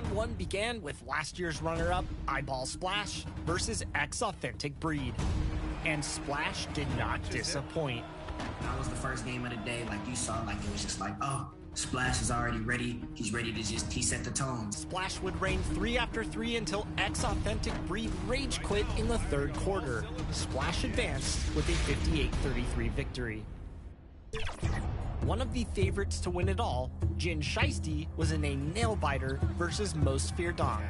Round 1 began with last year's runner-up, Eyeball Splash, versus X Authentic Breed. And Splash did not disappoint. That was the first game of the day, like you saw, like it was just like, oh, Splash is already ready. He's ready to he set the tone. Splash would reign 3 after 3 until X Authentic Breed rage quit in the third quarter. Splash advanced with a 58-33 victory. One of the favorites to win it all, Jin Shiesty, was in a nail-biter versus Mosphere Dong.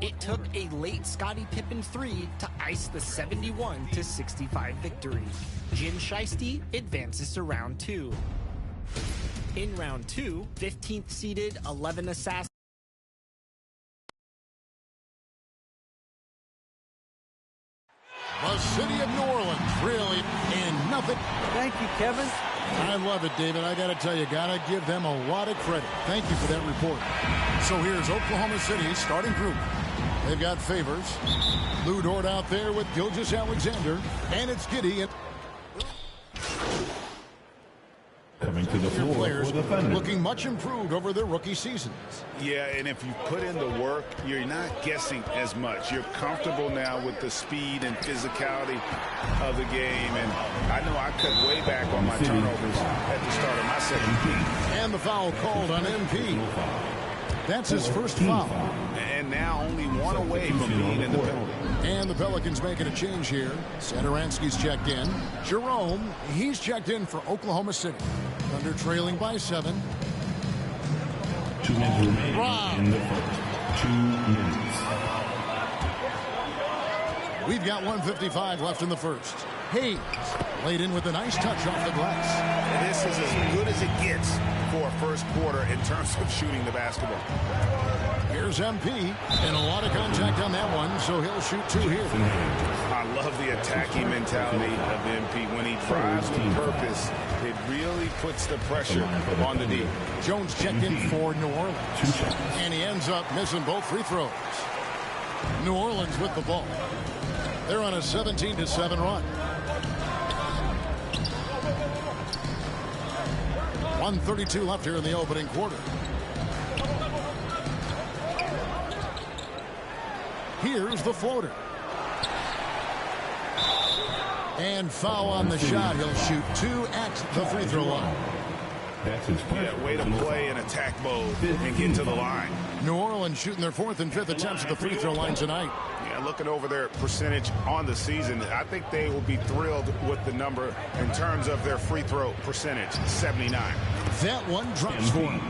It took a late Scottie Pippen 3 to ice the 71-65 victory. Jin Shiesty advances to round 2. In round 2, 15th seeded 11 Assassin. The city of New Orleans, really, and nothing. Thank you, Kevin. I love it, David. I got to tell you, got to give them a lot of credit. Thank you for that report. So here's Oklahoma City's starting group. They've got Favors, Lou Dort out there with Gilgeous-Alexander, and it's Giddey. Coming to the floor Players for the Thunder. looking much improved over their rookie seasons. Yeah, and if you put in the work, you're not guessing as much. You're comfortable now with the speed and physicality of the game. And I know I cut way back on my turnovers at the start of my second peak. And the foul called on MP. That's his first foul. And now only one away from being in the penalty. And the Pelicans making a change here. Satoransky's checked in. Jerome, he's checked in for Oklahoma City. Thunder trailing by 7. 2 minutes remaining in the first. 2 minutes. We've got 1:55 left in the first. Hayes laid in with a nice touch off the glass. This is as good as it gets for a first quarter in terms of shooting the basketball. Here's MP, and a lot of contact on that one, so he'll shoot 2 here. I love the attacking mentality of MP. When he drives with purpose, it really puts the pressure on the D. Jones checked in for New Orleans, and he ends up missing both free throws. New Orleans with the ball. They're on a 17-7 run. 1:32 left here in the opening quarter. Here's the floater. And foul on the shot. He'll shoot 2 at the free throw line. That's his Yeah, way to play in attack mode and get to the line. New Orleans shooting their 4th and 5th attempts at the free throw line tonight. Yeah, looking over their percentage on the season, I think they will be thrilled with the number in terms of their free throw percentage, 79. That one drops for him.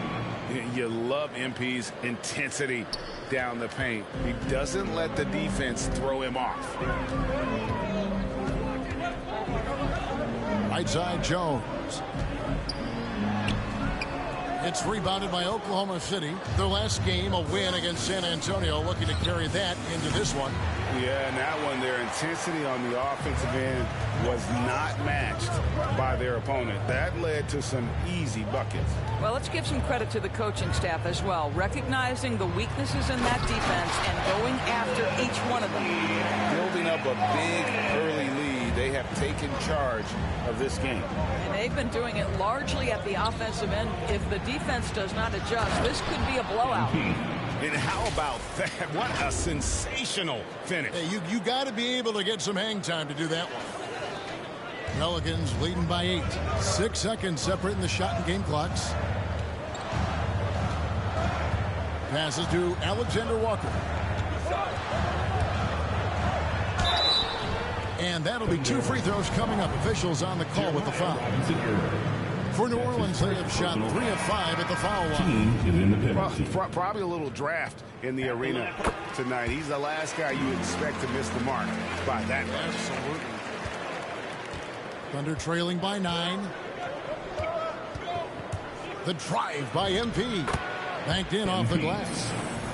You love MP's intensity down the paint. He doesn't let the defense throw him off. Right side Jones. It's rebounded by Oklahoma City. Their last game, a win against San Antonio, looking to carry that into this one. Yeah, and that one, their intensity on the offensive end was not matched by their opponent. That led to some easy buckets. Well, let's give some credit to the coaching staff as well, recognizing the weaknesses in that defense and going after each one of them. Building up a big early lead, they have taken charge of this game. And they've been doing it largely at the offensive end. If the defense does not adjust, this could be a blowout. And how about that? What a sensational finish. Hey, you got to be able to get some hang time to do that one. Pelicans leading by 8. 6 seconds separating the shot and game clocks. Passes to Alexander Walker. And that'll be 2 free throws coming up. Officials on the call with the foul. For New Orleans, they have shot 3 of 5 at the foul line. Probably a little draft in the arena tonight. He's the last guy you expect to miss the mark by that much. Absolutely. Thunder trailing by 9. The drive by MP. Banked in off the glass.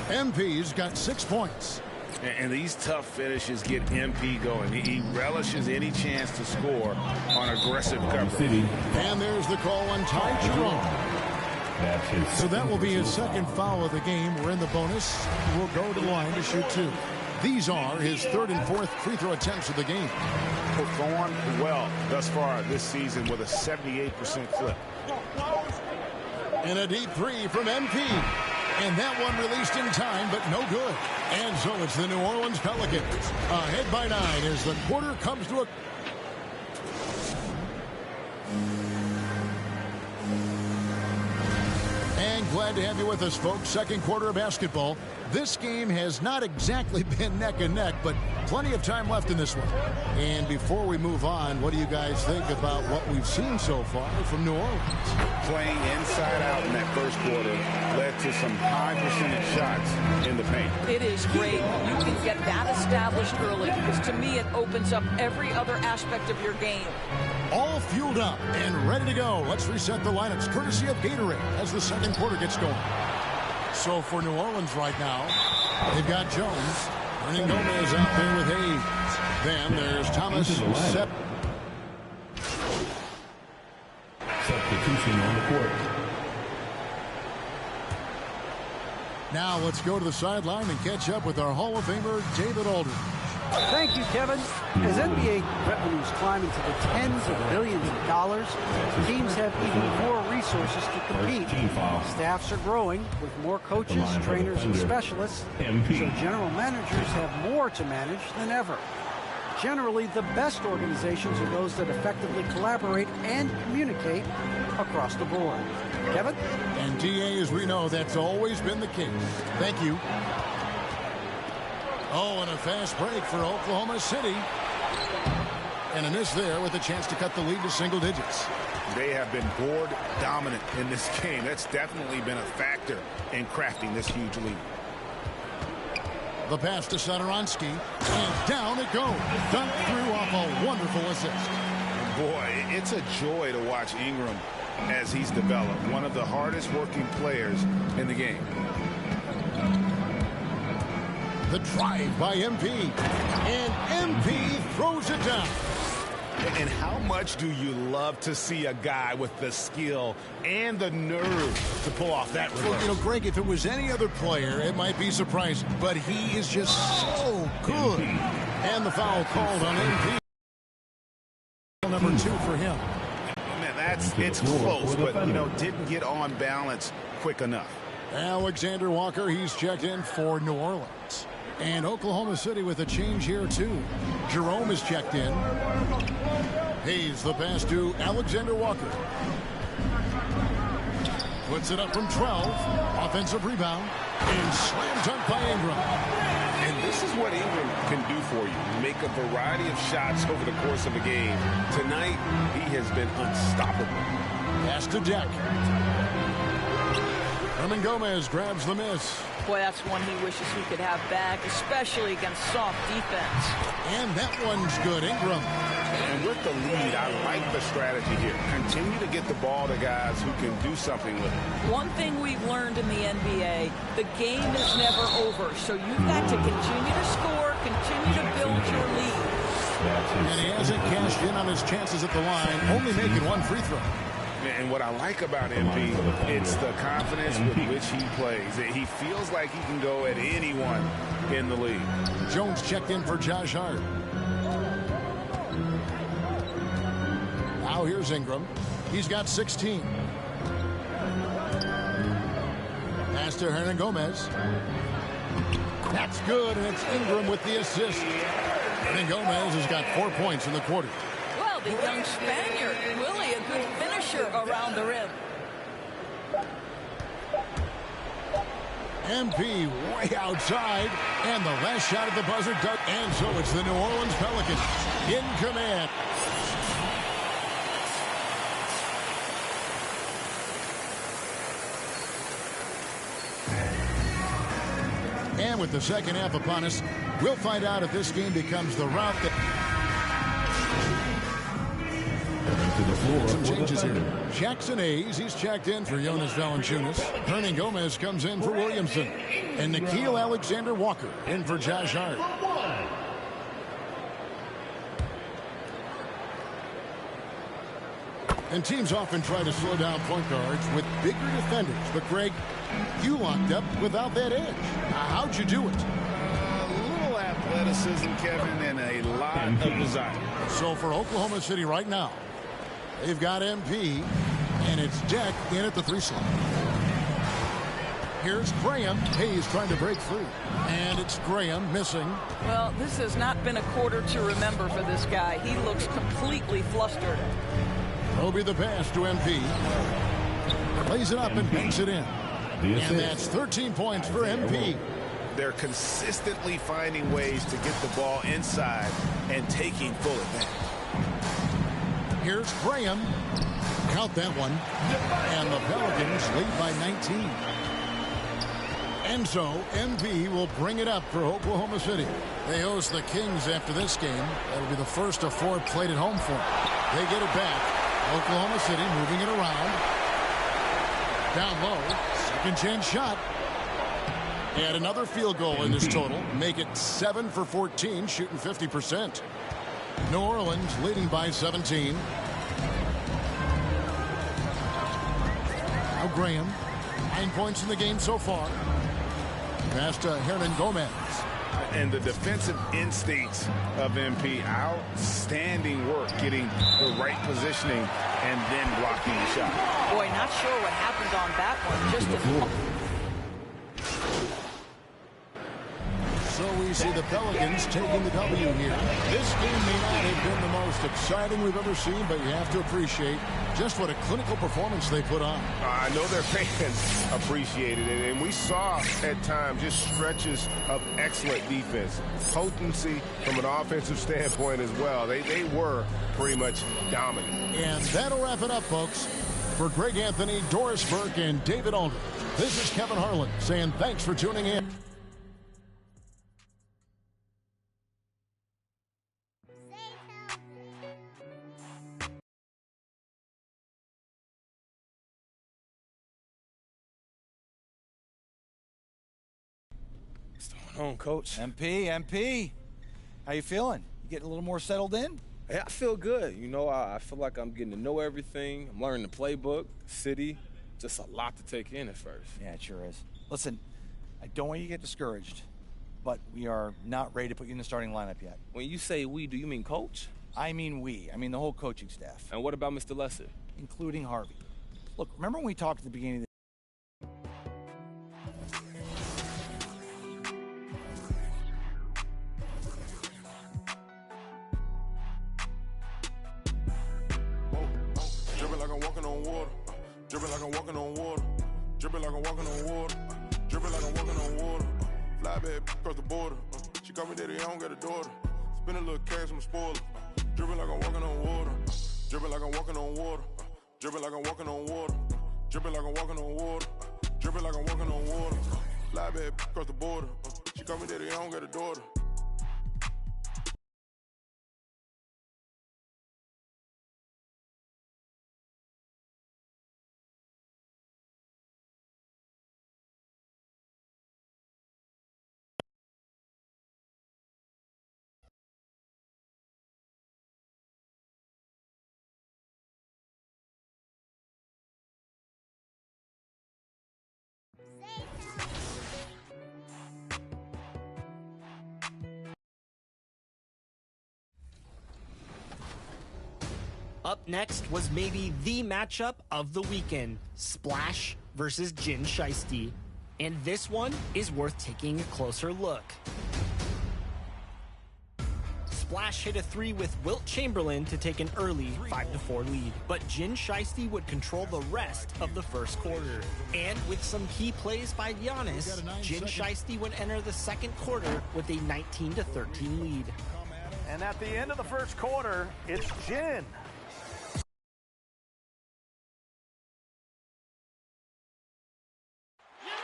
MP's got 6 points. And these tough finishes get MP going. He relishes any chance to score on aggressive coverage. And there's the call on Ty Jerome. So that will be his 2nd foul of the game. We're in the bonus. We'll go to the line to shoot 2. These are his 3rd and 4th free throw attempts of the game. Performed well thus far this season with a 78% clip. And a deep 3 from MP. And that one released in time, but no good. And so it's the New Orleans Pelicans ahead by 9 as the quarter comes to a... And glad to have you with us, folks. Second quarter of basketball. This game has not exactly been neck and neck, but plenty of time left in this one. And before we move on, what do you guys think about what we've seen so far from New Orleans? Playing inside out in that first quarter led to some high percentage shots in the paint. It is great when you can get that established early, because to me it opens up every other aspect of your game. All fueled up and ready to go. Let's reset the lineups courtesy of Gatorade as the second quarter gets going. So for New Orleans right now, they've got Jones. Hernangomez out there with Hayes. Then there's Thomas. Substitution on the court. Now let's go to the sideline and catch up with our Hall of Famer, David Aldridge. Thank you, Kevin. As NBA revenues climb into the tens of billions of dollars, teams have even more resources to compete. Staffs are growing with more coaches, trainers, and specialists, so general managers have more to manage than ever. Generally, the best organizations are those that effectively collaborate and communicate across the board. Kevin? And DA, as we know, that's always been the case. Thank you. Oh, and a fast break for Oklahoma City. And a miss there with a chance to cut the lead to single digits. They have been board dominant in this game. That's definitely been a factor in crafting this huge lead. The pass to Satoransky, and down it goes. Dunked through off a wonderful assist. Boy, it's a joy to watch Ingram as he's developed. One of the hardest working players in the game. The drive by MP, and MP throws it down. And how much do you love to see a guy with the skill and the nerve to pull off that reverse? Well, you know, Greg, if it was any other player, it might be surprising, but he is just so good. And the foul called on MP. Number 2 for him. Man, it's close, but, you know, didn't get on balance quick enough. Alexander Walker, he's checked in for New Orleans. And Oklahoma City with a change here, too. Jerome is checked in. Hayes, the pass to Alexander Walker. Puts it up from 12. Offensive rebound. And slam dunk by Ingram. And this is what Ingram can do for you. Make a variety of shots over the course of a game. Tonight, he has been unstoppable. Pass to Deck. Hernangomez grabs the miss. Boy, that's one he wishes he could have back, especially against soft defense. And that one's good. Ingram. And with the lead, I like the strategy here. Continue to get the ball to guys who can do something with it. One thing we've learned in the NBA, the game is never over. So you've got to continue to score, continue to build your lead. And he hasn't cashed in on his chances at the line, only making one free throw. And what I like about MP, it's the confidence with which he plays. He feels like he can go at anyone in the league. Jones checked in for Josh Hart. Now here's Ingram. He's got 16. Pass to Hernangomez. That's good, and it's Ingram with the assist. Hernangomez has got 4 points in the quarter. Well, the young Spaniard, really a good finisher around the rim. MP way outside, and the last shot at the buzzer dug. And so it's the New Orleans Pelicans in command. And with the second half upon us, we'll find out if this game becomes the route that... Some changes here. Jackson Hayes, he's checked in for Jonas Valanciunas. Hernangomez comes in for Williamson. And Nickeil Alexander Walker in for Josh Hart. And teams often try to slow down point guards with bigger defenders. But, Greg, you locked up without that edge. How'd you do it? A little athleticism, Kevin, and a lot of desire. So for Oklahoma City right now, they've got MP, and it's Deck in at the 3 slot. Here's Graham. Hayes trying to break free. And it's Graham missing. Well, this has not been a quarter to remember for this guy. He looks completely flustered. Roby the pass to MP. Lays it up and banks it in. And that's 13 points for MP. They're consistently finding ways to get the ball inside and taking full advantage. Here's Graham. Count that one. And the Pelicans lead by 19. And so MP will bring it up for Oklahoma City. They host the Kings after this game. That'll be the first of 4 played at home for them. They get it back. Oklahoma City moving it around. Down low. Second chance shot. And another field goal in this total. Make it 7 for 14, shooting 50%. New Orleans leading by 17. Now Graham. 9 points in the game so far. Pass to Hernangomez. And the defensive instincts of MP, outstanding work getting the right positioning and then blocking the shot. Boy, not sure what happened on that one. Just So we see the Pelicans taking the W here. This game may not have been the most exciting we've ever seen, but you have to appreciate just what a clinical performance they put on. I know their fans appreciated it, and we saw at times just stretches of excellent defense. Potency from an offensive standpoint as well. They were pretty much dominant. And that'll wrap it up, folks. For Greg Anthony, Doris Burke, and David Aldridge, this is Kevin Harlan saying thanks for tuning in. What's going on, Coach? MP, how you feeling? You getting a little more settled in? Yeah, I feel good. You know, I feel like I'm getting to know everything. I'm learning the playbook, the city. Just a lot to take in at first. Yeah, it sure is. Listen, I don't want you to get discouraged, but we are not ready to put you in the starting lineup yet. When you say we, do you mean Coach? I mean we. I mean the whole coaching staff. And what about Mr. Lesser? Including Harvey. Look, remember when we talked at the beginning of the Dripping like I'm walking on water. Dripping like I'm walking on water. Dripping like I'm walking on water. Dripping like I'm walking on water. Fly back across the border. She called me daddy, I don't got a daughter. Spend a little cash, I'm a spoiler. Dripping like I'm walking on water. Dripping like I'm walking on water. Dripping like I'm walking on water. Dripping like I'm walking on water. Dripping like I'm walking on water. Fly back across the border. She called me daddy, I don't got a daughter. Up next was maybe the matchup of the weekend, Splash versus Jin Shiesty. And this one is worth taking a closer look. Splash hit a 3 with Wilt Chamberlain to take an early 5-4 lead, but Jin Shiesty would control the rest of the first quarter. And with some key plays by Giannis, Jin Shiesty would enter the second quarter with a 19-13 lead. And at the end of the first quarter, it's Jin.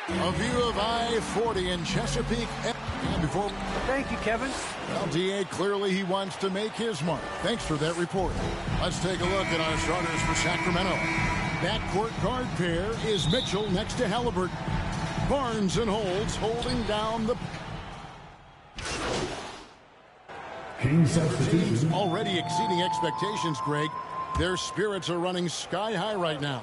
A view of I-40 in Chesapeake. And before... Thank you, Kevin. Well, D.A. clearly he wants to make his mark. Thanks for that report. Let's take a look at our starters for Sacramento. Backcourt guard pair is Mitchell next to Halliburton. Barnes and Holds holding down the... Teams already exceeding expectations, Greg. Their spirits are running sky high right now.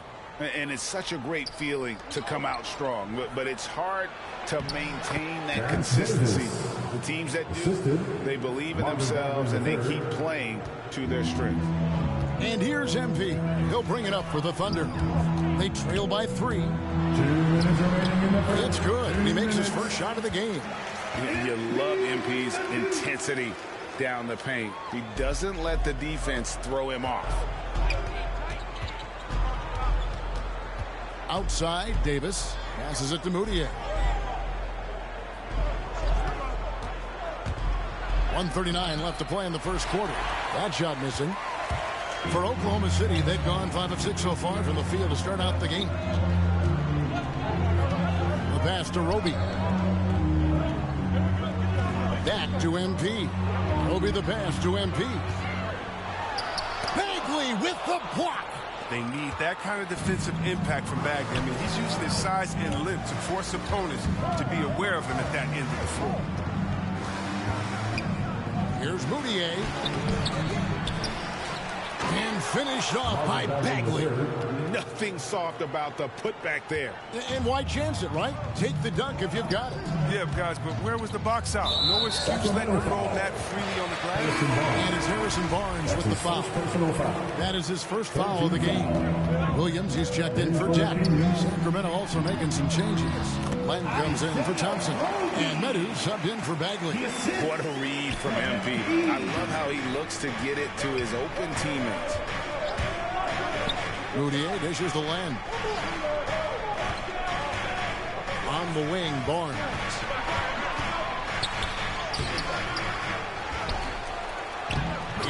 And it's such a great feeling to come out strong, but it's hard to maintain that consistency. The teams that do, they believe in themselves and they keep playing to their strength. And here's MP. He'll bring it up for the Thunder. They trail by 3. 2 minutes remaining in the first. It's good. He makes his first shot of the game. You love MP's intensity down the paint. He doesn't let the defense throw him off. Outside, Davis passes it to Moutier. 1:39 left to play in the first quarter. That shot missing. For Oklahoma City, they've gone 5 of 6 so far from the field to start out the game. The pass to Roby. Back to MP. Roby the pass to MP. Bagley with the block. They need that kind of defensive impact from Bagley. I mean, he's using his size and length to force opponents to be aware of him at that end of the floor. Here's Moutier. And finished off by Bagley. Nothing soft about the putback there. And why chance it, right? Take the dunk if you've got it. Yeah, guys, but where was the box out? No excuse letting him roll that freely on the glass. And it's Harrison Barnes with the foul. That is his first foul of the game. Williams, he's checked in for Jack. Sacramento also making some changes. Len comes in for Thompson. And Medu subbed in for Bagley. What a read from MP. I love how he looks to get it to his open teammates. Moutier dishes the Len. On the wing, Barnes.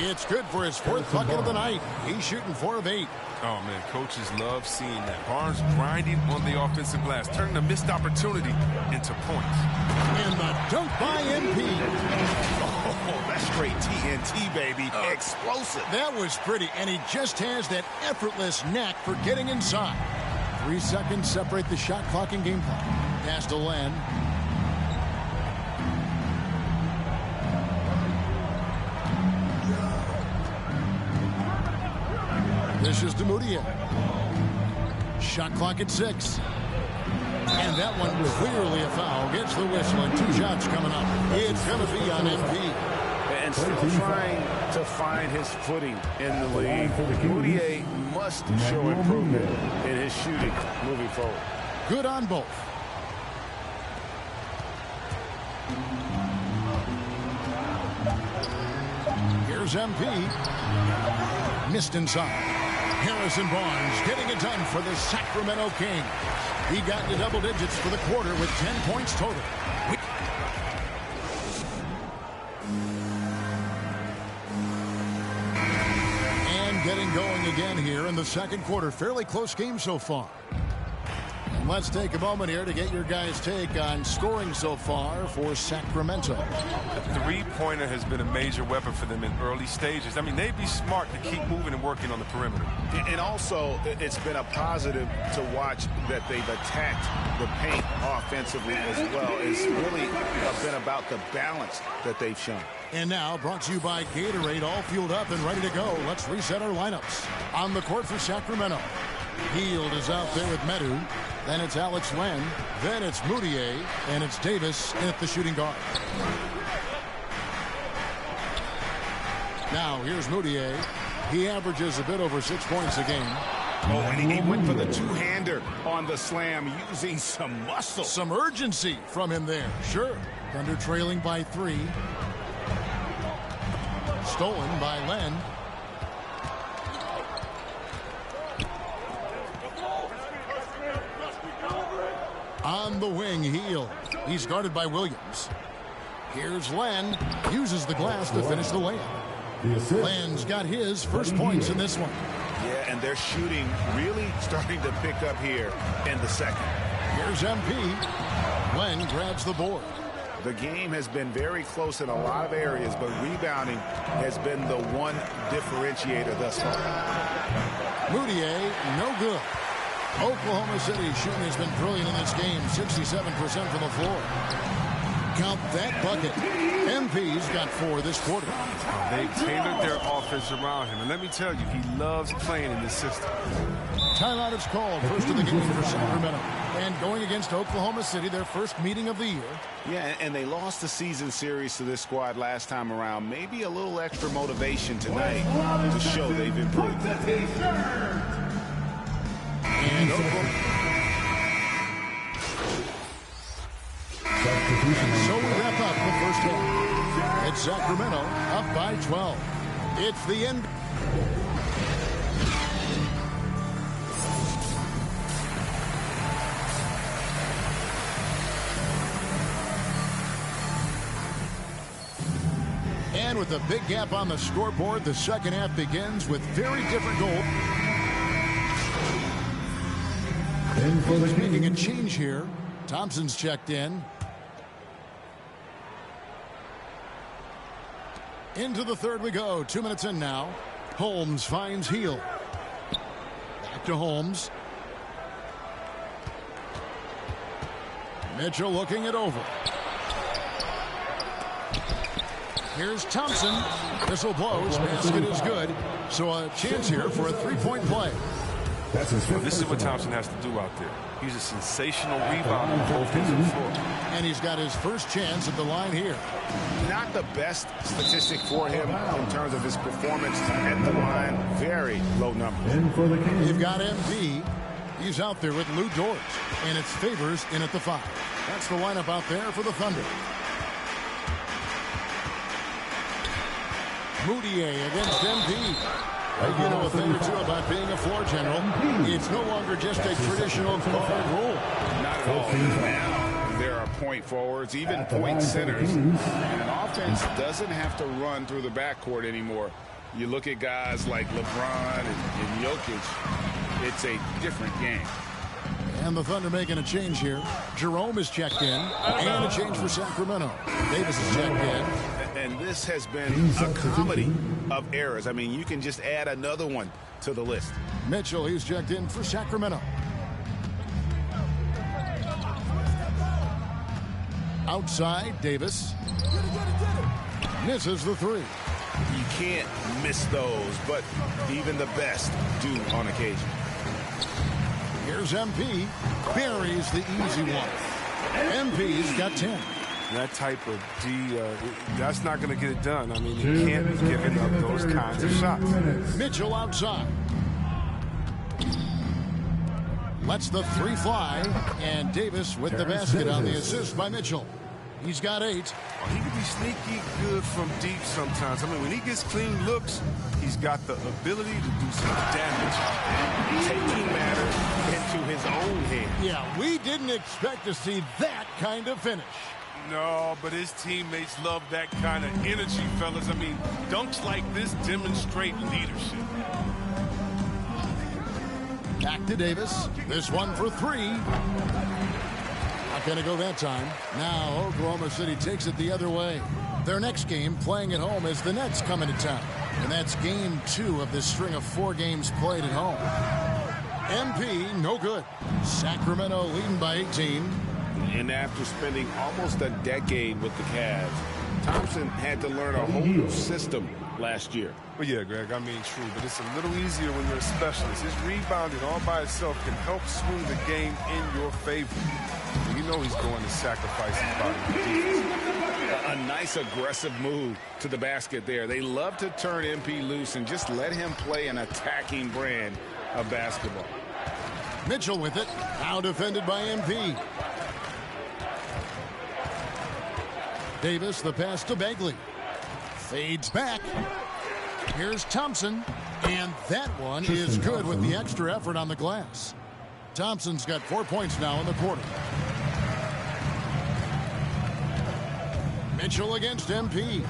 It's good for his 4th bucket of the night. He's shooting 4 of 8. Oh, man, coaches love seeing that. Barnes grinding on the offensive glass, turning a missed opportunity into points. And the dunk by MP. Oh, that's straight TNT, baby. Explosive. That was pretty, and he just has that effortless knack for getting inside. 3 seconds separate the shot clock and game clock. Pass to Len. This is to Moutier. Shot clock at 6. And that one clearly a foul. Gets the whistle and 2 shots coming up. It's going to be on MP. And still trying to find his footing in the league. Moutier must show improvement in his shooting moving forward. Good on both. Here's MP. Missed inside. Harrison Barnes getting it done for the Sacramento Kings. He got to double digits for the quarter with 10 points total. And getting going again here in the second quarter. Fairly close game so far. And let's take a moment here to get your guys' take on scoring so far for Sacramento. The three-pointer has been a major weapon for them in early stages. I mean, they'd be smart to keep moving and working on the perimeter. And also, it's been a positive to watch that they've attacked the paint offensively as well. It's really been about the balance that they've shown. And now, brought to you by Gatorade, all fueled up and ready to go. Let's reset our lineups. On the court for Sacramento, Hield is out there with Medu. Then it's Alex Len. Then it's Moutier. And it's Davis at the shooting guard. Now, here's Moutier. He averages a bit over 6 points a game. Oh, and he went for the two-hander on the slam, using some muscle. Some urgency from him there. Sure. Thunder trailing by 3. Stolen by Len. On the wing, Hield. He's guarded by Williams. Here's Len. Uses the glass to finish the layup. Len's got his first points in this one. Yeah, and they're shooting really starting to pick up here in the second. Here's MP. Len grabs the board. The game has been very close in a lot of areas, but rebounding has been the one differentiator thus far. Moutier, no good. Oklahoma City shooting has been brilliant in this game, 67% from the floor. Count that bucket. MP's got 4 this quarter. They've tailored their offense around him, and let me tell you, he loves playing in this system. timeout is called. First of the game for Sacramento. And going against Oklahoma City, their first meeting of the year. Yeah, and they lost the season series to this squad last time around. Maybe a little extra motivation tonight to show they've improved. And Oklahoma. So we wrap up the first half. It's Sacramento up by 12. It's the end. And with a big gap on the scoreboard, the second half begins with very different goals. He's making a change here. Thompson's checked in. Into the third we go. 2 minutes in now. Holmes finds Heel. Back to Holmes. Mitchell looking it over. Here's Thompson. Whistle blows. Basket is good. So a chance here for a three-point play. This is what Thompson has to do out there. He's a sensational rebounder on both ends of the floor. And he's got his first chance at the line here. Not the best statistic for him in terms of his performance at the line. Very low number. You've got MP. He's out there with Lou Dort. And it's Favors in at the 5. That's the lineup out there for the Thunder. Moutier against MP. You know a thing or two about being a floor general. It's no longer just a traditional guard role. Not at all. Now there are point forwards, even point centers. And an offense doesn't have to run through the backcourt anymore. You look at guys like LeBron and Jokic, it's a different game. And the Thunder making a change here. Jerome is checked in. And a change for Sacramento. Davis is checked in. And this has been a comedy of errors. I mean, you can just add another one to the list. Mitchell, he's checked in for Sacramento. Outside, Davis. Misses the three. You can't miss those, but even the best do on occasion. Here's MP. Buries the easy one. MP's got 10. That type of D, that's not going to get it done. I mean, you can't be giving up those kinds of shots. Mitchell outside. Lets the three fly. And Davis with the basket on the assist by Mitchell. He's got 8. Well, he can be sneaky good from deep sometimes. I mean, when he gets clean looks, he's got the ability to do some damage. Taking matters into his own hands. Yeah, we didn't expect to see that kind of finish. No, but his teammates love that kind of energy, fellas. I mean, dunks like this demonstrate leadership. Back to Davis. This one for 3. Not going to go that time. Now Oklahoma City takes it the other way. Their next game playing at home is the Nets coming to town. And that's game 2 of this string of 4 games played at home. MP, no good. Sacramento leading by 18. And after spending almost a decade with the Cavs, Thompson had to learn a whole new system last year. Well, yeah, Greg, I mean, true, but it's a little easier when you're a specialist. His rebounding all by itself can help swing the game in your favor. And you know he's going to sacrifice his body. A nice aggressive move to the basket there. They love to turn MP loose and just let him play an attacking brand of basketball. Mitchell with it. Now defended by MP. Davis, the pass to Bagley. Fades back. Here's Thompson. And that one is good with the extra effort on the glass. Thompson's got 4 points now in the quarter. Mitchell against MP.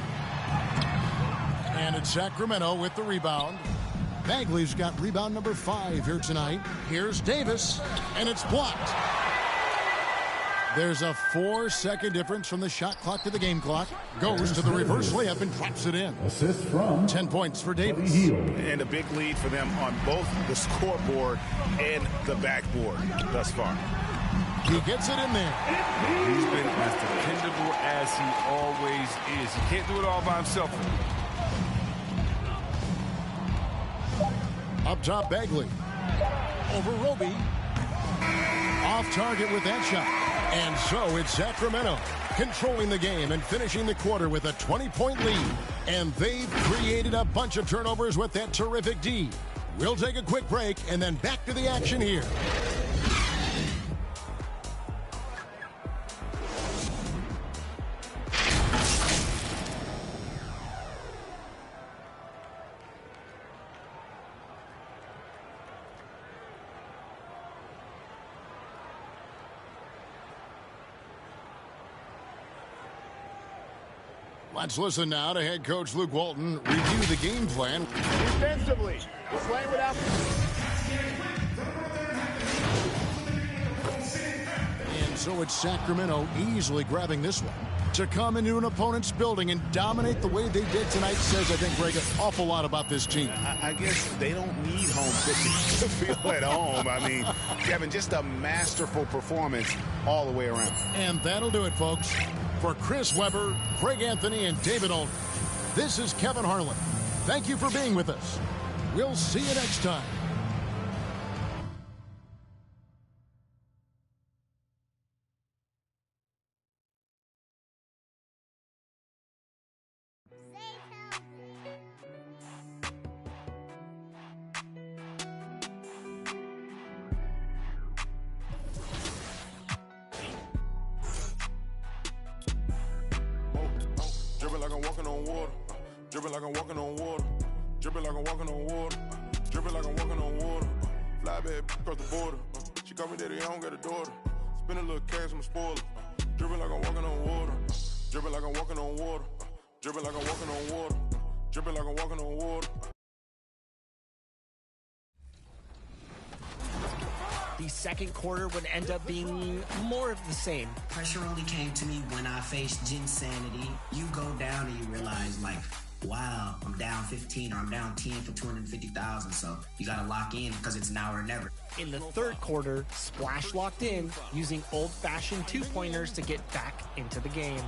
And it's Sacramento with the rebound. Bagley's got rebound number 5 here tonight. Here's Davis. And it's blocked. There's a 4-second difference from the shot clock to the game clock. Goes to the reverse layup and drops it in. Assist from 10 points for Davis. And a big lead for them on both the scoreboard and the backboard thus far. He gets it in there. He's been as dependable as he always is. He can't do it all by himself. Up top, Bagley. over Roby. Off target with that shot. And so it's Sacramento controlling the game and finishing the quarter with a 20-point lead. And they've created a bunch of turnovers with that terrific D. We'll take a quick break and then back to the action here. Let's listen now to head coach Luke Walton review the game plan. Defensively, we're playing without. And so it's Sacramento easily grabbing this one. To come into an opponent's building and dominate the way they did tonight says, I think, Greg, an awful lot about this team. I guess they don't need home cooking to feel at home. I mean, Kevin, just a masterful performance all the way around. And that'll do it, folks. For Chris Webber, Craig Anthony, and David Aldridge, this is Kevin Harlan. Thank you for being with us. We'll see you next time. Dripping like I'm walking on water. Dripping like I'm walking on water. Dripping like I'm walking on water. Dripping like I'm walking on water. Fly bad across the border. She called me daddy, I don't got a daughter. Spend a little cash, I'm a spoiler. Dripping like I'm walking on water. Dripping like I'm walking on water. Dripping like I'm walking on water. Dripping like I'm walking on water. The second quarter would end up being more of the same. Pressure only came to me when I faced Ginsanity. You go down and you realize, like, wow, I'm down 15 or I'm down 10 for 250,000. So you got to lock in because it's now or never. In the third quarter, Splash locked in using old-fashioned two-pointers to get back into the game.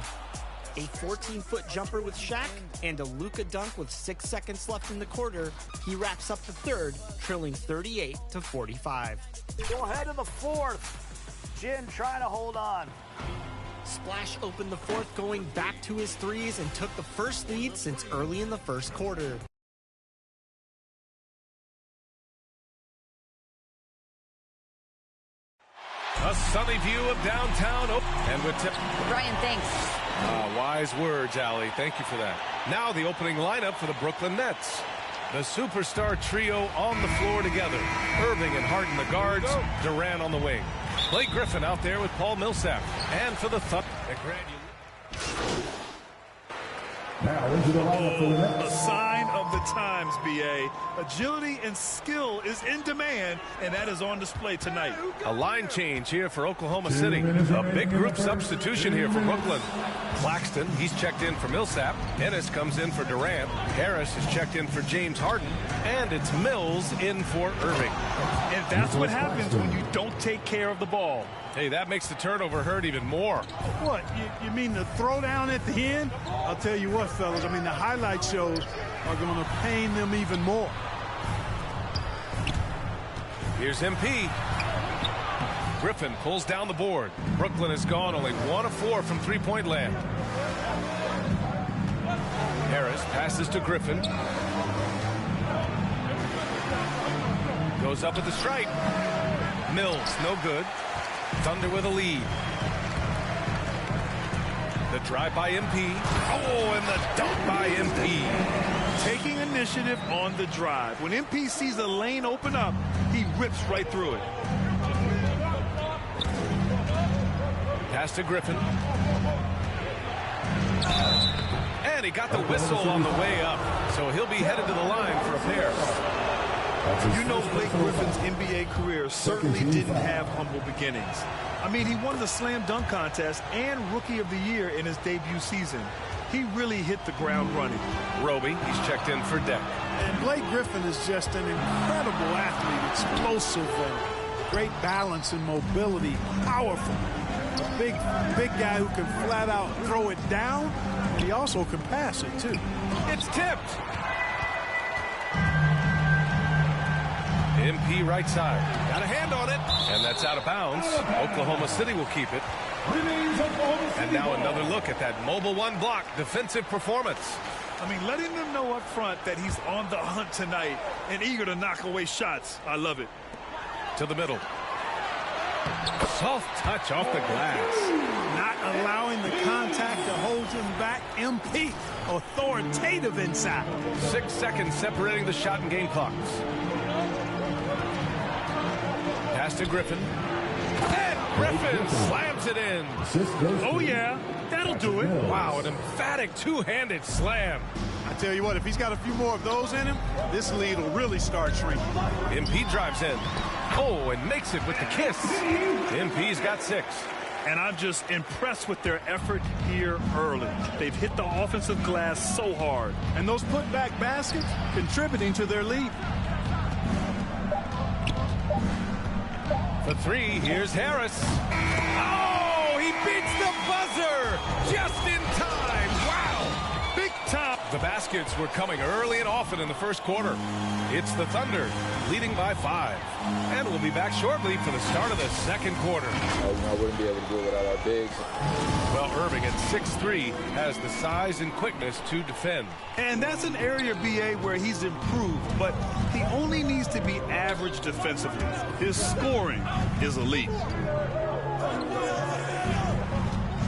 A 14-foot jumper with Shaq and a Luka dunk with 6 seconds left in the quarter. He wraps up the third, trailing 38-45. Go ahead in the fourth. Jin trying to hold on. Splash opened the fourth, going back to his threes and took the first lead since early in the first quarter. A sunny view of downtown. And with tip. Brian, thanks. Wise words, Allie. Thank you for that. Now the opening lineup for the Brooklyn Nets. The superstar trio on the floor together. Irving and Harden the guards. Durant on the wing. Blake Griffin out there with Paul Millsap. And for the Now into the lineup for the Nets. A sign of the times, BA. Agility and skill is in demand, and that is on display tonight. A line change here for Oklahoma City. A big group substitution here for Brooklyn. Claxton, he's checked in for Millsap. Ennis comes in for Durant. Harris is checked in for James Harden. And it's Mills in for Irving. And that's what happens when you don't take care of the ball. Hey, that makes the turnover hurt even more. What, you mean the throwdown at the end? I'll tell you what, fellas, I mean, the highlight shows are going to pain them even more. Here's MP. Griffin pulls down the board. Brooklyn has gone only 1 of 4 from three-point land. Harris passes to Griffin. Goes up at the stripe. Mills, no good. Thunder with a lead. The drive by MP. Oh, and the dunk by MP. Taking initiative on the drive. When MP sees a lane open up, he rips right through it. Pass to Griffin. And he got the whistle on the way up. So he'll be headed to the line for a pair. You know, Blake Griffin's NBA career certainly didn't have humble beginnings. I mean, he won the slam dunk contest and Rookie of the Year in his debut season. He really hit the ground running. Roby, he's checked in for Deck. And Blake Griffin is just an incredible athlete, explosive, and great balance and mobility, powerful. A big guy who can flat out throw it down, and he also can pass it, too. It's tipped. MP right side. Got a hand on it. And that's out of bounds. Oklahoma City will keep it. And now another look at that mobile one block defensive performance. I mean, letting them know up front that he's on the hunt tonight and eager to knock away shots. I love it. To the middle. Soft touch off the glass. Not allowing the contact to hold him back. MP, authoritative inside. 6 seconds separating the shot and game clocks. Pass to Griffin. And Griffin slams it in. Oh, yeah. That'll do it. Wow, an emphatic two-handed slam. I tell you what, if he's got a few more of those in him, this lead will really start shrinking. MP drives in. Oh, and makes it with the kiss. MP's got 6. And I'm just impressed with their effort here early. They've hit the offensive glass so hard. And those putback baskets contributing to their lead. For 3, here's Harris. Oh, he beats the buzzer just in time. Wow. Big time. The baskets were coming early and often in the first quarter. It's the Thunder leading by 5. And we'll be back shortly for the start of the second quarter. I wouldn't be able to do it without our bigs. Well, Irving at 6'3" has the size and quickness to defend. And that's an area, BA, where he's improved, but he only needs to be average defensively. His scoring is elite.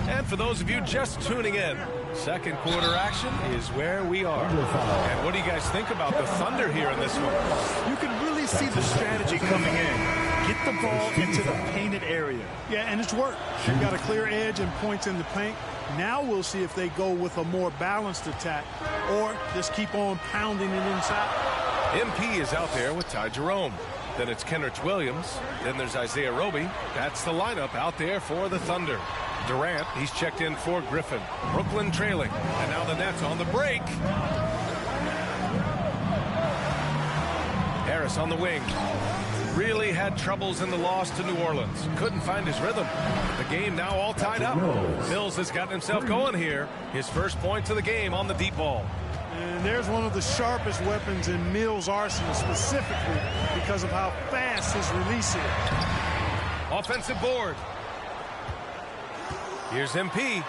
And for those of you just tuning in, second quarter action is where we are. And what do you guys think about the Thunder here in this one? You can really see the strategy coming in. Get the ball into the painted area. Yeah, and it's worked. They've got a clear edge and points in the paint. Now we'll see if they go with a more balanced attack or just keep on pounding it inside. MP is out there with Ty Jerome. Then it's Kenrich Williams. Then there's Isaiah Roby. That's the lineup out there for the Thunder. Durant, he's checked in for Griffin. Brooklyn trailing. And now the Nets on the break. Harris on the wing. Really had troubles in the loss to New Orleans. Couldn't find his rhythm. The game now all tied up. Mills has gotten himself going here. His first points of the game on the deep ball. And there's one of the sharpest weapons in Mills' arsenal, specifically because of how fast his release is. Offensive board. Here's MP.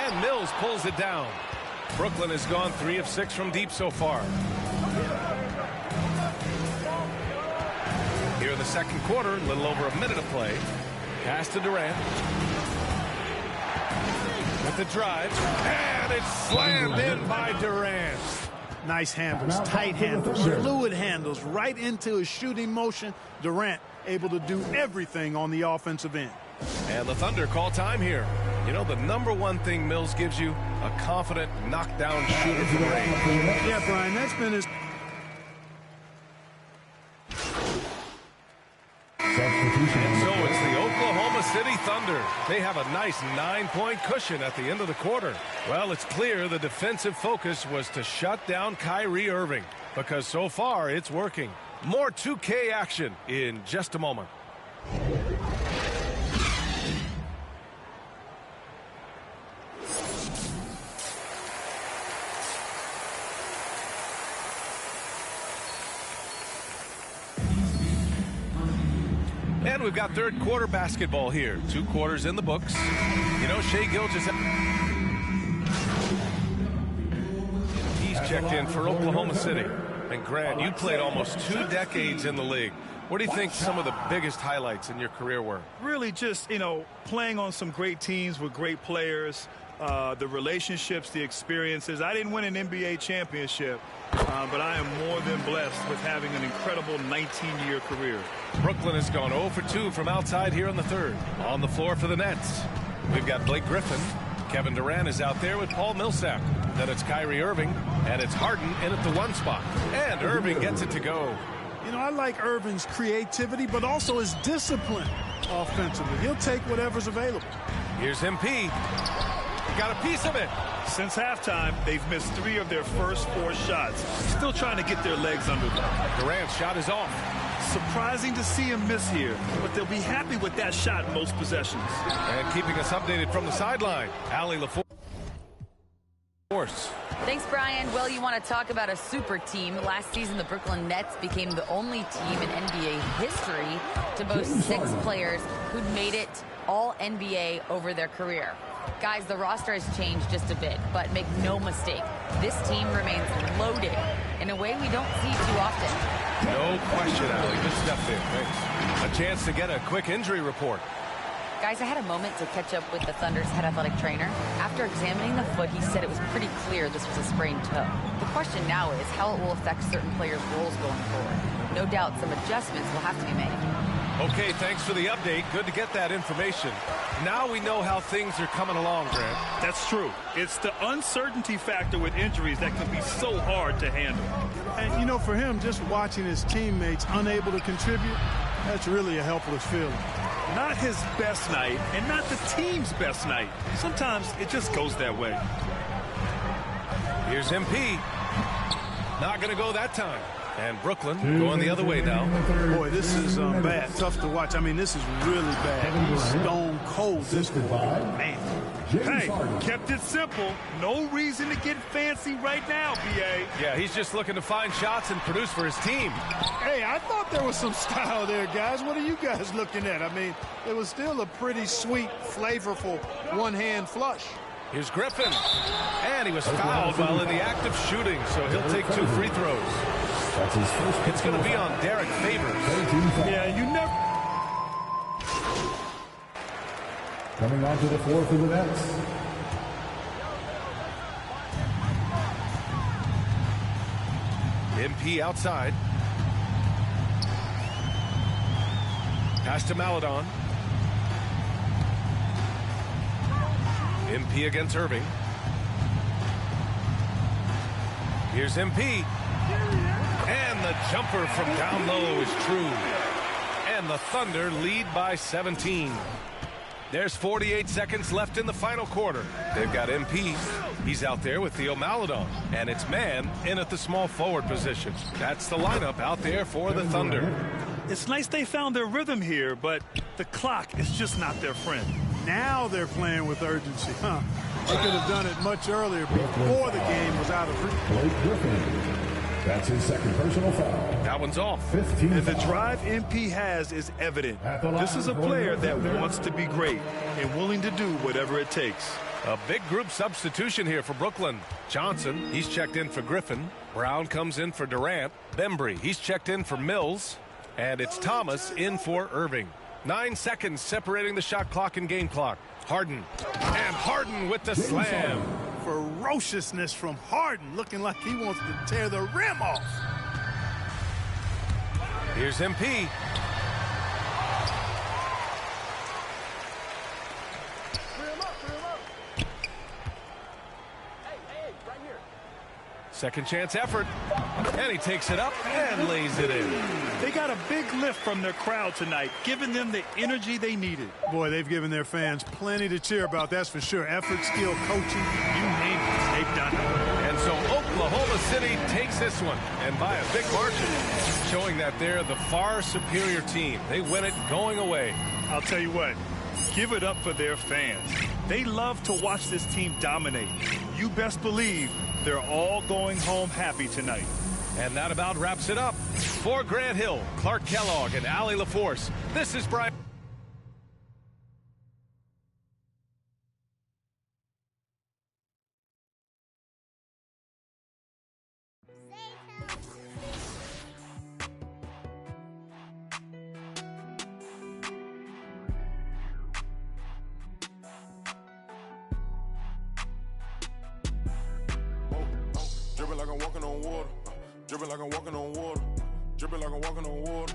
And Mills pulls it down. Brooklyn has gone 3 of 6 from deep so far. Here in the second quarter, a little over a minute of play. Pass to Durant. With the drive. And it's slammed in by Durant. Nice handles, tight handles, fluid handles, right into his shooting motion. Durant able to do everything on the offensive end. And the Thunder call time here. You know, the #1 thing Mills gives you, a confident knockdown shooter from range. Yeah, Brian, that's been his... And so it's the Oklahoma City Thunder. They have a nice 9-point cushion at the end of the quarter. Well, it's clear the defensive focus was to shut down Kyrie Irving, because so far it's working. More 2K action in just a moment. And we've got third quarter basketball here. 2 quarters in the books. You know, Shai Gilgeous, he's checked in for Oklahoma City. And Grant, you played almost 2 decades in the league. What do you think some of the biggest highlights in your career were? Really just, you know, playing on some great teams with great players, the relationships, the experiences. I didn't win an NBA championship, but I am more than blessed with having an incredible 19-year career. Brooklyn has gone 0 for 2 from outside here in the third. On the floor for the Nets, we've got Blake Griffin. Kevin Durant is out there with Paul Millsap. Then it's Kyrie Irving, and it's Harden in at the 1 spot. And Irving gets it to go. You know, I like Irving's creativity, but also his discipline offensively. He'll take whatever's available. Here's MP. Got a piece of it. Since halftime, they've missed 3 of their first 4 shots. Still trying to get their legs under them. Durant's shot is off. Surprising to see him miss here, but they'll be happy with that shot most possessions. And keeping us updated from the sideline, Allie LaForge Force. Thanks, Brian. Well, you want to talk about a super team. Last season, the Brooklyn Nets became the only team in NBA history to boast 6 players who'd made it all NBA over their career. Guys, the roster has changed just a bit, but make no mistake, this team remains loaded in a way we don't see too often. No question, Allie. Good stuff there. Thanks. A chance to get a quick injury report. Guys, I had a moment to catch up with the Thunder's head athletic trainer. After examining the foot, he said it was pretty clear this was a sprained toe. The question now is how it will affect certain players' roles going forward. No doubt some adjustments will have to be made. Okay, thanks for the update. Good to get that information. Now we know how things are coming along, Grant. That's true. It's the uncertainty factor with injuries that can be so hard to handle. And, you know, for him, just watching his teammates unable to contribute, that's really a helpless feeling. Not his best night, and not the team's best night. Sometimes it just goes that way. Here's MP. Not going to go that time. And Brooklyn going the other way now. Boy, this is bad. Tough to watch. I mean, this is really bad. He's stone cold, this boy. Man. Hey, kept it simple. No reason to get fancy right now, B.A. Yeah, he's just looking to find shots and produce for his team. Hey, I thought there was some style there, guys. What are you guys looking at? I mean, it was still a pretty sweet, flavorful one-hand flush. Here's Griffin. And he was fouled while in the act of shooting, so he'll take 2 free throws. That's his first. It's going to be on Derek Favors. Yeah, you never. Coming onto the floor for the Nets. MP outside. Pass to Maledon. MP against Irving. Here's MP. And the jumper from down low is true. And the Thunder lead by 17. There's 48 seconds left in the final quarter. They've got MP. He's out there with Theo Maledon. And it's man in at the small forward position. That's the lineup out there for the Thunder. It's nice they found their rhythm here, but the clock is just not their friend. Now they're playing with urgency, huh? They could have done it much earlier before the game was out of reach. Blake Griffin. That's his second personal foul. That one's off. 15 And the drive MP has is evident. This is a player that wants to be great and willing to do whatever it takes. A big group substitution here for Brooklyn. Johnson, he's checked in for Griffin. Brown comes in for Durant. Bembry, he's checked in for Mills. And it's Thomas in for Irving. 9 seconds separating the shot clock and game clock. Harden. And Harden with the slam. Ferociousness from Harden, looking like he wants to tear the rim off. Here's MP. Second chance effort. And he takes it up and lays it in. They got a big lift from their crowd tonight, giving them the energy they needed. Boy, they've given their fans plenty to cheer about, that's for sure. Effort, skill, coaching, you name it, they've done it. And so Oklahoma City takes this one, and by a big margin, showing that they're the far superior team. They win it going away. I'll tell you what, give it up for their fans. They love to watch this team dominate. You best believe they're all going home happy tonight. And that about wraps it up. For Grant Hill, Clark Kellogg, and Allie LaForce, this is Brian. Dripping like I'm walking on water. Dripping like I'm walking on water. Dripping like I'm walking on water.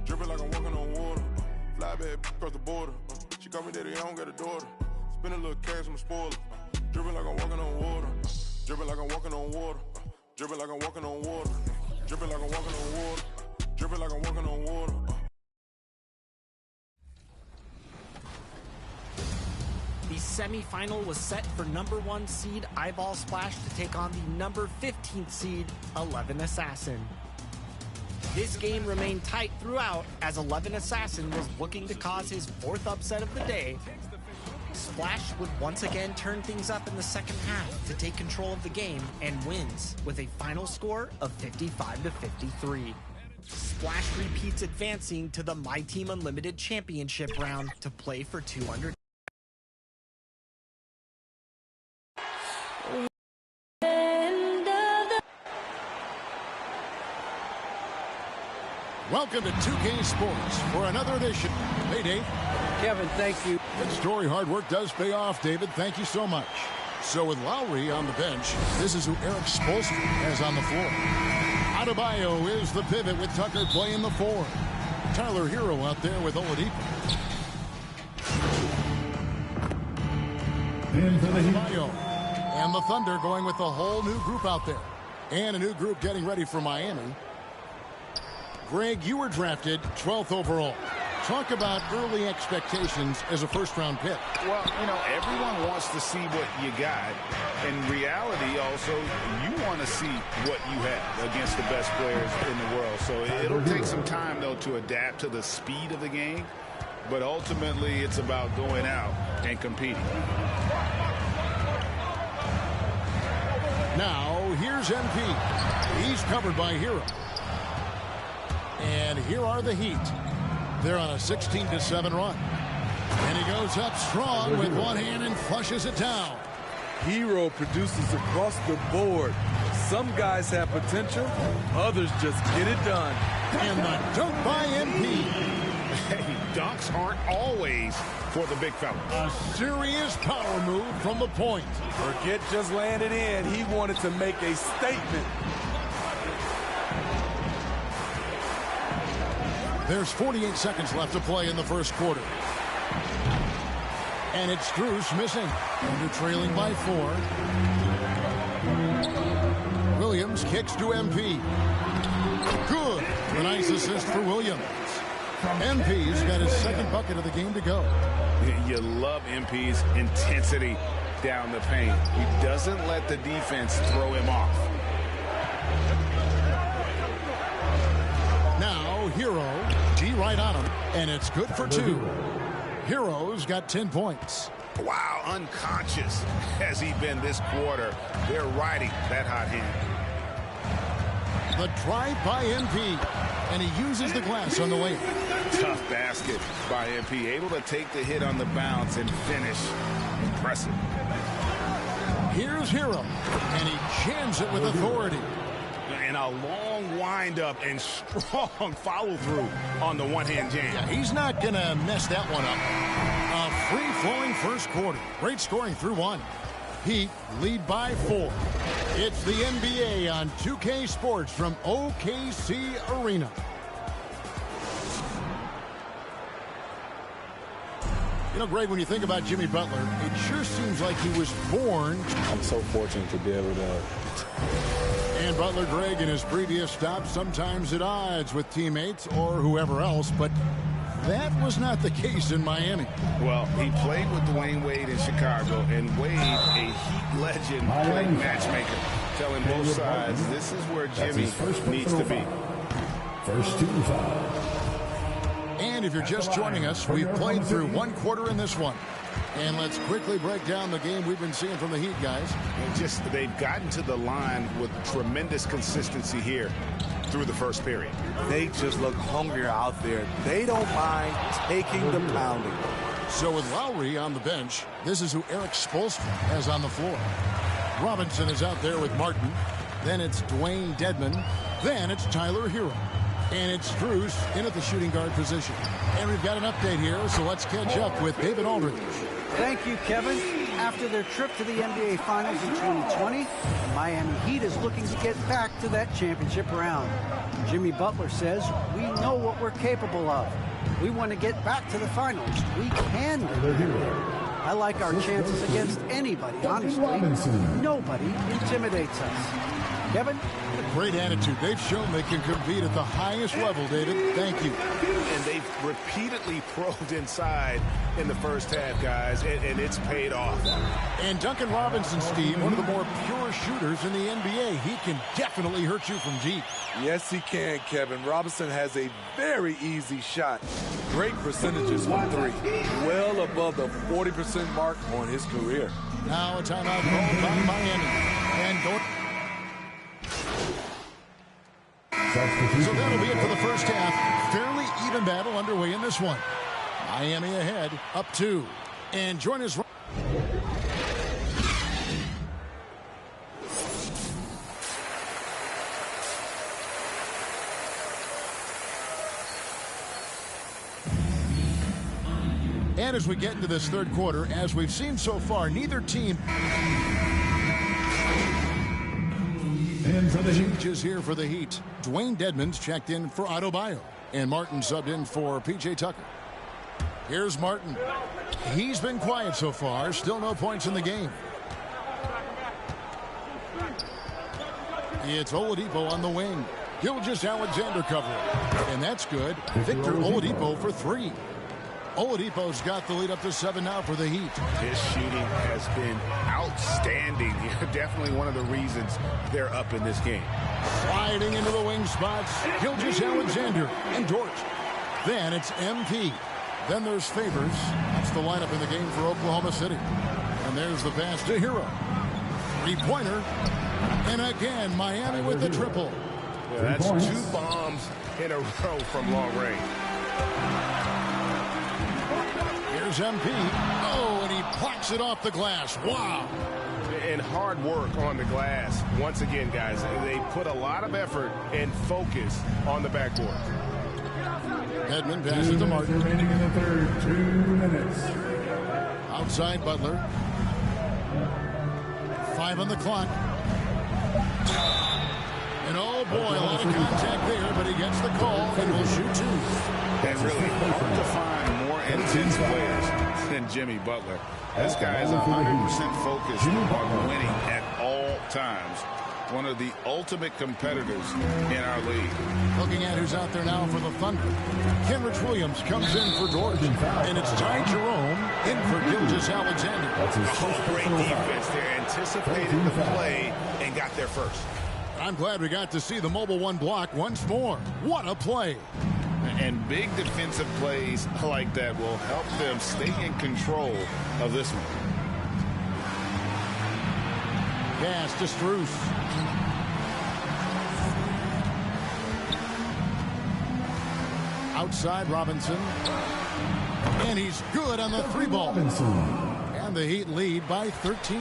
Dripping like I'm walking on water. Fly back across the border. She call me daddy, I don't got a daughter. Spend a little cash, I'm a spoiler. Dripping like I'm walking on water. Dripping like I'm walking on water. Dripping like I'm walking on water. Dripping like I'm walking on water. Dripping like I'm walking on water. The semifinal was set for #1 seed Eyeball Splash to take on the #15 seed 11 Assassin. This game remained tight throughout as 11 Assassin was looking to cause his 4th upset of the day, Splash would once again turn things up in the second half to take control of the game and wins with a final score of 55-53. Splash repeats advancing to the My Team Unlimited Championship round to play for $200. Welcome to 2K Sports for another edition. Hey, Dave. Kevin, thank you. Good story. Hard work does pay off, David. Thank you so much. So with Lowry on the bench, this is who Eric Spoelstra has on the floor. Adebayo is the pivot with Tucker playing the 4. Tyler Hero out there with Oladipo. Adebayo and the Thunder going with a whole new group out there. And a new group getting ready for Miami. Greg, you were drafted 12th overall. Talk about early expectations as a first-round pick. Well, you know, everyone wants to see what you got. In reality, also, you want to see what you have against the best players in the world. So it'll take some time, though, to adapt to the speed of the game. But ultimately, it's about going out and competing. Now, here's MP. He's covered by Hero. And here are the Heat. They're on a 16-7 run. And he goes up strong with one hand and flushes it down. Hero produces across the board. Some guys have potential, others just get it done. And the dunk by MP. Hey, dunks aren't always for the big fella. A serious power move from the point. Forget just laying it in. He wanted to make a statement. There's 48 seconds left to play in the first quarter. And it's Strus missing. Under trailing by 4. Williams kicks to MP. Good. A nice assist for Williams. MP's got his second bucket of the game to go. You love MP's intensity down the paint. He doesn't let the defense throw him off. Now, Hero, D right on him, and it's good for 2. Hero's got 10 points. Wow, unconscious has he been this quarter. They're riding that hot hand. The drive by MP, and he uses the glass on the way. Tough basket by MP, able to take the hit on the bounce and finish. Impressive. Here's Hero, and he jams it with authority. And a long windup and strong follow-through on the one-hand jam. Yeah, he's not going to mess that one up. A free-flowing first quarter. Great scoring through 1. Heat lead by 4. It's the NBA on 2K Sports from OKC Arena. You know, Greg, when you think about Jimmy Butler, it sure seems like he was born. I'm so fortunate to be able to. And Butler, Greg, in his previous stops, sometimes at odds with teammates or whoever else, but that was not the case in Miami. Well, he played with Dwayne Wade in Chicago, and Wade, a Heat legend, played matchmaker, telling both sides this is where Jimmy needs to be. First team foul. And if you're just joining us, we've played through 1 quarter in this one. And let's quickly break down the game we've been seeing from the Heat, guys. They've gotten to the line with tremendous consistency here through the first period. They just look hungrier out there. They don't mind taking the pounding. So with Lowry on the bench, this is who Eric Spoelstra has on the floor. Robinson is out there with Martin. Then it's Dwayne Dedmon. Then it's Tyler Hero. And it's Strus in at the shooting guard position. And we've got an update here, so let's catch up with David Aldridge. Thank you, Kevin. After their trip to the NBA Finals in 2020, the Miami Heat is looking to get back to that championship round. Jimmy Butler says, we know what we're capable of. We want to get back to the finals. We can do it. I like our chances against anybody, honestly. Nobody intimidates us. Kevin? Great attitude. They've shown they can compete at the highest level, David. Thank you. And they've repeatedly probed inside in the first half, guys, and it's paid off. And Duncan Robinson, Steve, one of the more pure shooters in the NBA. He can definitely hurt you from deep. Yes, he can, Kevin. Robinson has a very easy shot. Great percentages from three. Well above the 40% mark on his career. Now a timeout called by Miami. And going... So that'll be it for the first half. Fairly even battle underway in this one. Miami ahead, up 2. And join us. And as we get into this third quarter, as we've seen so far, neither team... Changes here for the Heat. Dwayne Dedmon's checked in for Adebayo. And Martin subbed in for P.J. Tucker. Here's Martin. He's been quiet so far. Still no points in the game. It's Oladipo on the wing. Gilgeous-Alexander covering. And that's good. Victor Oladipo for 3. Oladipo's got the lead up to 7 now for the Heat. His shooting has been outstanding. Definitely one of the reasons they're up in this game. Sliding into the wing spots, Gilgeous-Alexander and Dort. Then it's MP. Then there's Favors. That's the lineup in the game for Oklahoma City. And there's the pass to Hero. 3-pointer. And again, Miami with the triple. Yeah, that's 2 bombs in a row from long range. Here's MP. Oh, and he plucks it off the glass. Wow. And hard work on the glass. Once again, guys, they put a lot of effort and focus on the backboard. Dedmon passes to Martin. Remaining in the third, 2 minutes. Outside Butler. 5 on the clock. And oh boy, a lot of contact there, but he gets the call and will shoot 2. And really hard to find more intense players than Jimmy Butler. This guy is 100% focused on winning at all times. One of the ultimate competitors in our league. Looking at who's out there now for the Thunder. Kenrich Williams comes in for George. And it's Ty Jerome in for Gilgeous-Alexander. Oh, great defense there. Anticipated the play and got there first. I'm glad we got to see the mobile 1 block once more. What a play. And big defensive plays like that will help them stay in control of this one. Pass to Strus. Outside Robinson. And he's good on the 3-ball. And the Heat lead by 13.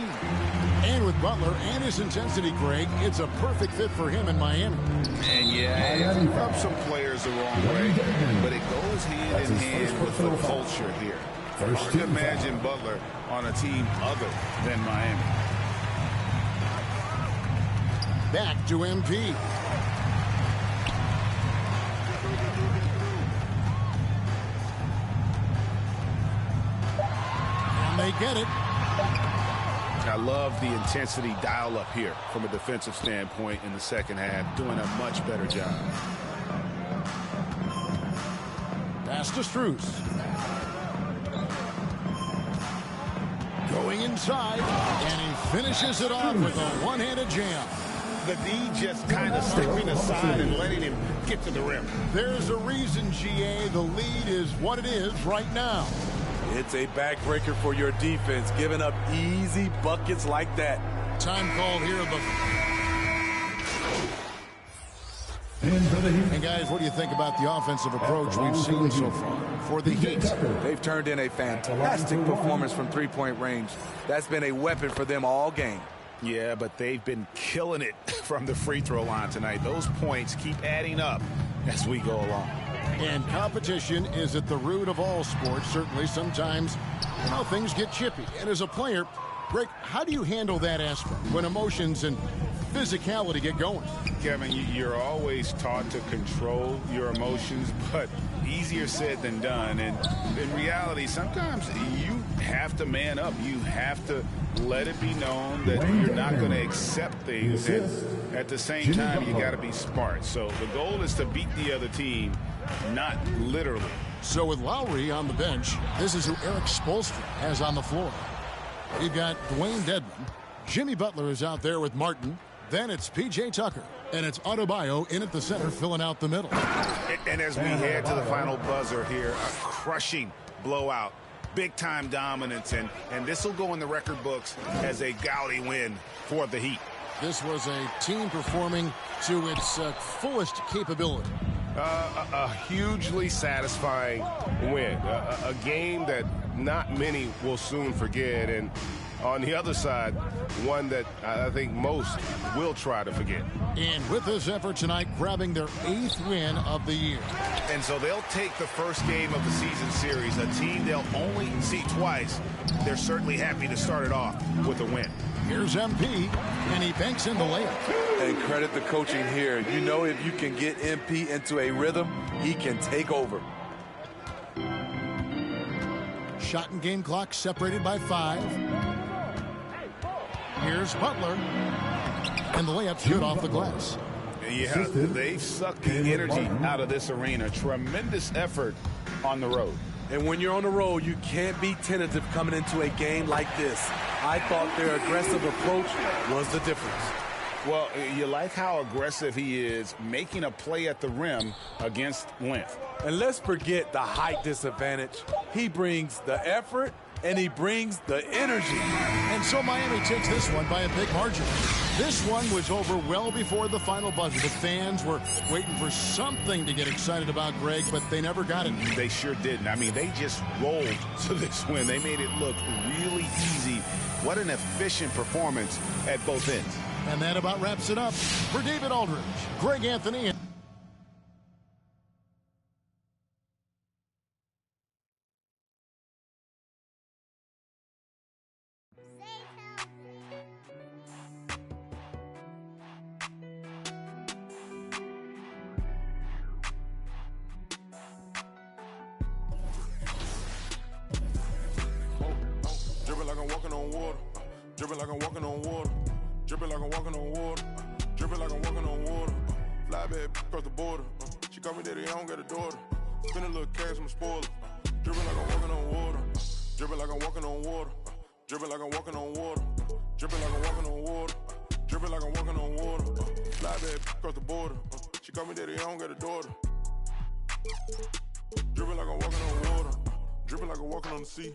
And with Butler and his intensity, Greg, it's a perfect fit for him in Miami. And yeah, it rubs some players the wrong way, but it goes hand in hand with the culture here. Hard to imagine Butler on a team other than Miami. Back to MP. And they get it. I love the intensity dial up here from a defensive standpoint in the second half, doing a much better job. Pass to Strus. Going inside, and he finishes it off with a one-handed jam. The D just kind of stepping aside and letting him get to the rim. There's a reason, GA, the lead is what it is right now. It's a backbreaker for your defense, giving up easy buckets like that. Time called here. And guys, what do you think about the offensive approach we've seen so far for the Heat? They've turned in a fantastic performance from three-point range. That's been a weapon for them all game. Yeah, but they've been killing it from the free throw line tonight. Those points keep adding up as we go along. And competition is at the root of all sports. Certainly sometimes, things get chippy. And as a player, Greg, how do you handle that aspect when emotions and physicality get going. Kevin, you're always taught to control your emotions, but easier said than done. And in reality, sometimes you have to man up. You have to let it be known that you're not going to accept things. And at the same time, you got to be smart. So the goal is to beat the other team, not literally. So with Lowry on the bench, this is who Eric Spoelstra has on the floor. You've got Dwayne Dedmon. Jimmy Butler is out there with Martin. Then it's P.J. Tucker. And it's Adebayo in at the center, filling out the middle. And as we head to the final buzzer here, a crushing blowout. Big-time dominance. And this will go in the record books as a gaudy win for the Heat. This was a team performing to its fullest capability. A hugely satisfying win. A game that not many will soon forget. And on the other side, one that I think most will try to forget. And with this effort tonight, grabbing their 8th win of the year. And so they'll take the first game of the season series, a team they'll only see twice. They're certainly happy to start it off with a win. Here's MP, and he banks in the layup. And credit the coaching here. You know, if you can get MP into a rhythm, he can take over. Shot and game clock separated by 5. Here's Butler. And the layup's good off the glass. Yeah, they've sucked the energy out of this arena. Tremendous effort on the road. And when you're on the road, you can't be tentative coming into a game like this. I thought their aggressive approach was the difference. Well, you like how aggressive he is making a play at the rim against length. And let's forget the height disadvantage. He brings the effort and he brings the energy. And so Miami takes this one by a big margin. This one was over well before the final buzzer. The fans were waiting for something to get excited about, Greg, but they never got it. They sure didn't. I mean, they just rolled to this win. They made it look really easy. What an efficient performance at both ends. And that about wraps it up. For David Aldridge, Greg Anthony. Dripping like I'm walking on water. Dripping like I'm walking on water. Dripping like I'm walking on water. Dripping like I'm walking on water. Fly back across the border. She call me daddy, I don't got a daughter. Spend a little cash, I'm a spoiler. Dripping like I'm walking on water. Dripping like I'm walking on water. Dripping like I'm walking on water. Dripping like I'm walking on water. Dripping like I'm walking on water. Fly back across the border. She call me daddy, I don't got a daughter. Dripping like I'm walking on water. Dripping like I'm walking on the sea.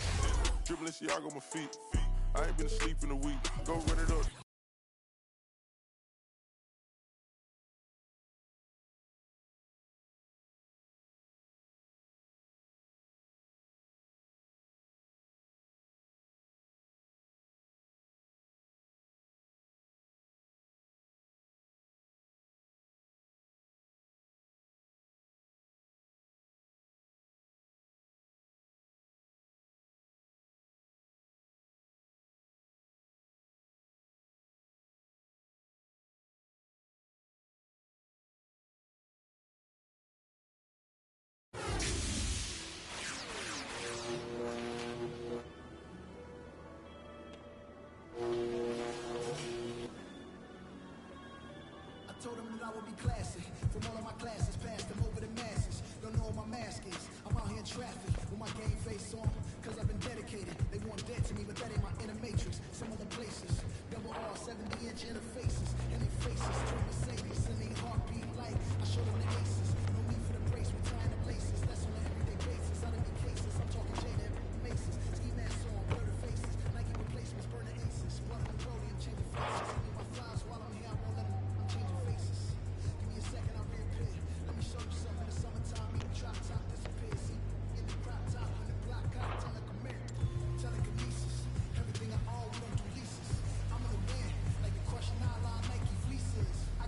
Dripping Balenciaga on my feet. I ain't been asleep in a week. Go run it up. Told them that I would be classy. From all of my classes, passed them over the masses. Don't know what my mask is. I'm out here in traffic with my game face on. Cause I've been dedicated. They want dead to me, but that ain't my inner matrix. Some other places. Double R, 70-inch interfaces. And they faces. Twin Mercedes and they heartbeat like I showed them the aces. No need for the brace, we're tying the laces. That's on an everyday basis. I done be cases. I'm talking Jada, Maces. Ski masks on, blur the faces. Nike replacements, burn the aces. Blood on the Brody, I'm changing faces. I need my flies while I'm here, I won't let them. I'm changing faces. Give me a second, I'll reappear. Let me show you something. In the summertime, even drop top disappear. See, in the crop top, in the block, out, I'm like a mirror. Telekinesis. Everything I own, we don't do leases. I'm in the wind, like the crushing nylon Nike fleeces. I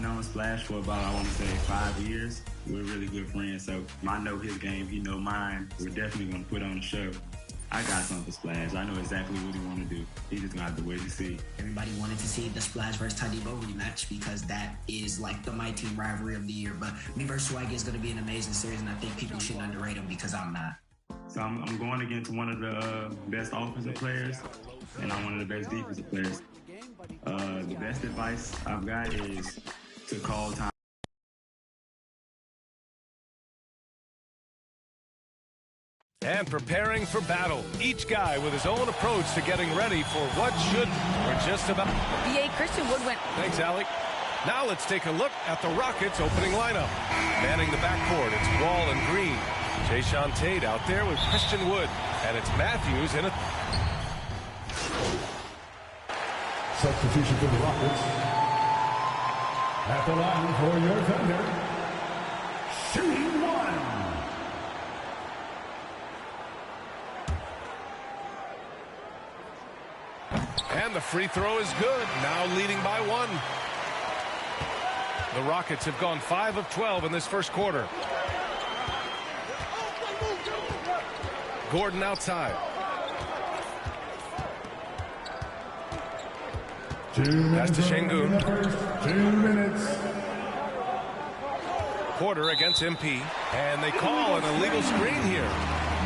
known Splash for about, I want to say, 5 years. We're really good friends, so I know his game, he know mine. We're definitely going to put on a show. I got something for Splash. I know exactly what he want to do. He just going to have to wait and see. Everybody wanted to see the Splash versus Tadibo rematch because that is like the My Team rivalry of the year. But me versus Swaggy is going to be an amazing series, and I think people shouldn't underrate him because I'm not. So I'm going against one of the best offensive players, and I'm one of the best defensive players. The best advice I've got is to call time. And preparing for battle. Each guy with his own approach to getting ready for what should or just about. B.A. Christian Wood went. Thanks, Alec. Now let's take a look at the Rockets' opening lineup. Manning the backcourt, it's Wall and Green. Jayshawn Tate out there with Christian Wood. And it's Matthews in a... Substitution for the Rockets. At the line for your thunder, shooting one. And the free throw is good. Now leading by 1. The Rockets have gone 5 of 12 in this first quarter. Gordon outside. Pass to Şengün. 2 minutes. Porter against MP. And they call an illegal screen here.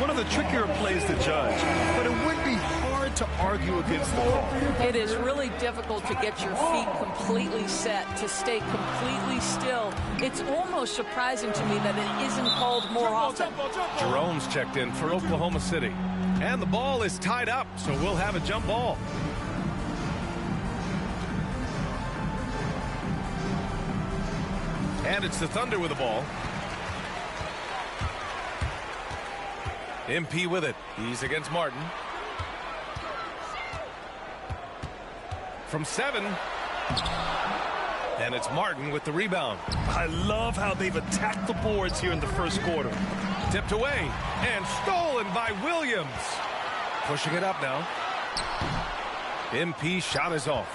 One of the trickier plays to judge, but it would be hard to argue against the call. It is really difficult to get your feet completely set, to stay completely still. It's almost surprising to me that it isn't called more often. Jerome's checked in for Oklahoma City. And the ball is tied up, so we'll have a jump ball. And it's the Thunder with the ball. MP with it. He's against Martin. From 7. And it's Martin with the rebound. I love how they've attacked the boards here in the first quarter. Tipped away and stolen by Williams. Pushing it up now. MP shot is off.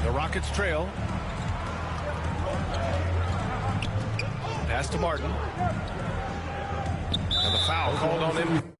The Rockets trail. Pass to Martin. And the foul called on him.